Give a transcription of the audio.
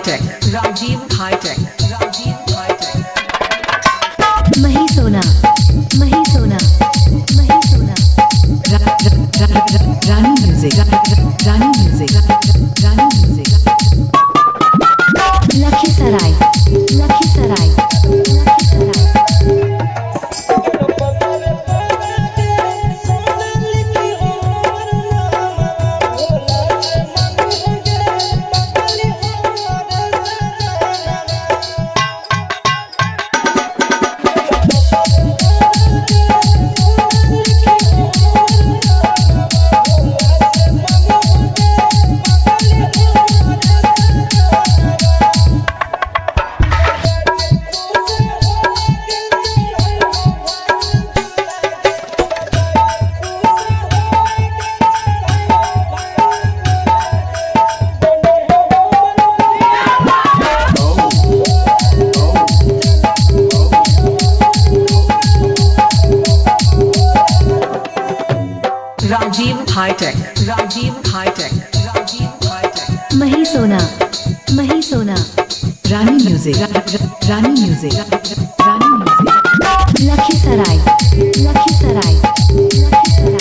High-Tech, Rajiv High-Tech, Rajiv High-Tech. Mahi Sona, Mahi Sona, Mahi Sona. Rani Music, Rani Music, Rani Music. Lakhisarai, Lakhisarai, Lakhisarai. Rajiv High-Tech, Rajiv High-Tech, Rajiv High-Tech. Mahi Sona, Mahi Sona. Rani Music, Rani Music, Rani Music. Lakhisarai, Lakhisarai, Lakhisarai.